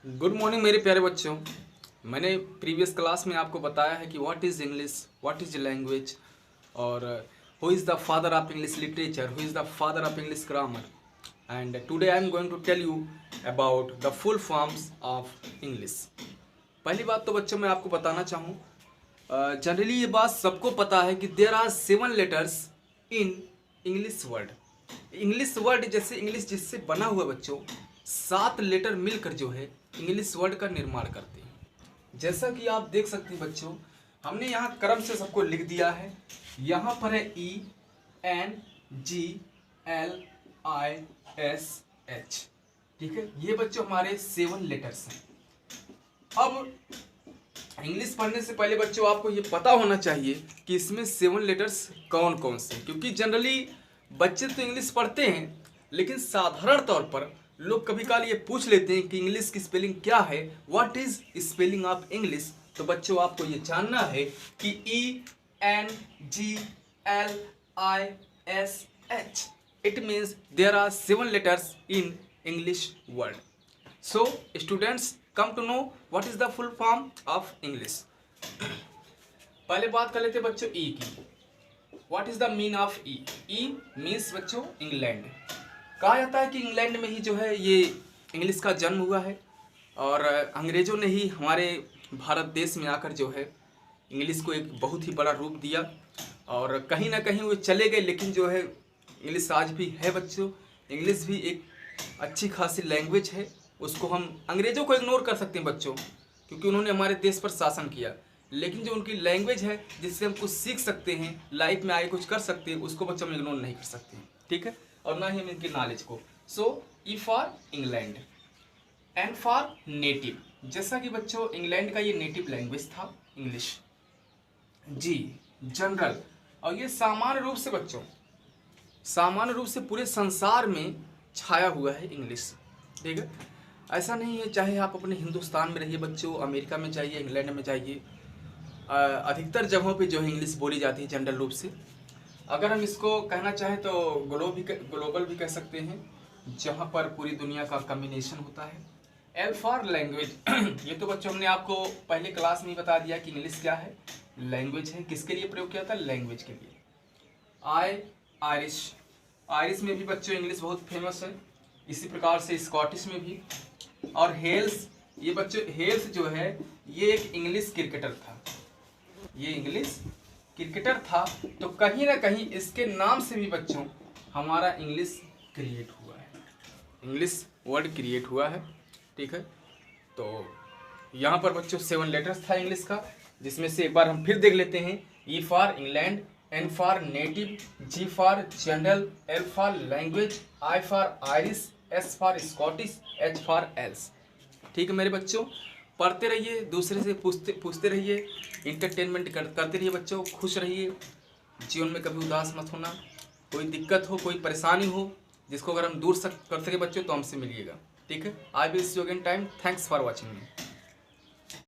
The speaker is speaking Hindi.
गुड मॉर्निंग मेरे प्यारे बच्चों। मैंने प्रीवियस क्लास में आपको बताया है कि what is English, what is language और who is the father of English literature, who is the father of English grammar. And today I am going to tell you about the full forms of English. पहली बात तो बच्चों मैं आपको बताना चाहूँ, जनरली ये बात सबको पता है कि there are 7 letters in English word. English word जैसे इंग्लिश जिससे बना हुआ बच्चों 7 लेटर मिलकर जो है इंग्लिश वर्ड का निर्माण करते हैं। जैसा कि आप देख सकते हैं बच्चों, हमने यहाँ क्रम से सबको लिख दिया है। यहाँ पर है ENGLISH, ठीक है। ये बच्चों हमारे 7 लेटर्स हैं। अब इंग्लिश पढ़ने से पहले बच्चों आपको ये पता होना चाहिए कि इसमें 7 लेटर्स कौन कौन से हैं, क्योंकि जनरली बच्चे तो इंग्लिश पढ़ते हैं लेकिन साधारण तौर पर लोग कभी काल ये पूछ लेते हैं कि इंग्लिश की स्पेलिंग क्या है, what is spelling of English. तो बच्चों आपको ये जानना है कि ENGLISH, it means there are 7 letters in English word. So students come to know what is the full form of English. पहले बात कर लेते बच्चों ई की। What is the mean of E? E means बच्चों इंग्लैंड। कहा जाता है कि इंग्लैंड में ही जो है ये इंग्लिश का जन्म हुआ है और अंग्रेज़ों ने ही हमारे भारत देश में आकर जो है इंग्लिश को एक बहुत ही बड़ा रूप दिया और कहीं ना कहीं वो चले गए, लेकिन जो है इंग्लिश आज भी है बच्चों। इंग्लिश भी एक अच्छी खासी लैंग्वेज है, उसको हम अंग्रेज़ों को इग्नोर कर सकते हैं बच्चों क्योंकि उन्होंने हमारे देश पर शासन किया, लेकिन जो उनकी लैंग्वेज है जिससे हम कुछ सीख सकते हैं, लाइफ में आगे कुछ कर सकते हैं, उसको बच्चों हम इग्नोर नहीं कर सकते हैं, ठीक है। और ना ही हम इनकी नॉलेज को। So E for England, N for native, जैसा कि बच्चों इंग्लैंड का ये नेटिव लैंग्वेज था इंग्लिश। जी जनरल, और ये सामान्य रूप से बच्चों सामान्य रूप से पूरे संसार में छाया हुआ है इंग्लिश, ठीक है। ऐसा नहीं है चाहे आप अपने हिंदुस्तान में रहिए बच्चों, अमेरिका में जाइए, इंग्लैंड में जाइए, अधिकतर जगहों पे जो है इंग्लिश बोली जाती है जनरल रूप से। अगर हम इसको कहना चाहें तो ग्लोबल भी कह सकते हैं, जहाँ पर पूरी दुनिया का कम्बिनेशन होता है। एल फॉर लैंग्वेज, ये तो बच्चों हमने आपको पहले क्लास में ही बता दिया कि इंग्लिश क्या है, लैंग्वेज है। किसके लिए प्रयोग किया था? लैंग्वेज के लिए। आयरिश, आयरिश में भी बच्चों इंग्लिश बहुत फेमस है, इसी प्रकार से स्कॉटिश में भी। और हेल्स, ये बच्चों हेल्स जो है ये एक इंग्लिश क्रिकेटर था, ये इंग्लिश क्रिकेटर था, तो कहीं ना कहीं इसके नाम से भी बच्चों हमारा इंग्लिश क्रिएट हुआ है, इंग्लिश वर्ड क्रिएट हुआ है, ठीक है। तो यहाँ पर बच्चों 7 लेटर्स था इंग्लिश का, जिसमें से एक बार हम फिर देख लेते हैं। E for England, N for native, G for general, L for language, I for Irish, S for Scottish, H for else, ठीक है मेरे बच्चों। पढ़ते रहिए, दूसरे से पूछते रहिए, इंटरटेनमेंट करते रहिए बच्चों, खुश रहिए, जीवन में कभी उदास मत होना। कोई दिक्कत हो, कोई परेशानी हो, जिसको अगर हम दूर कर सके बच्चों तो हमसे मिलिएगा, ठीक है। I will see you again time. Thanks for watching me.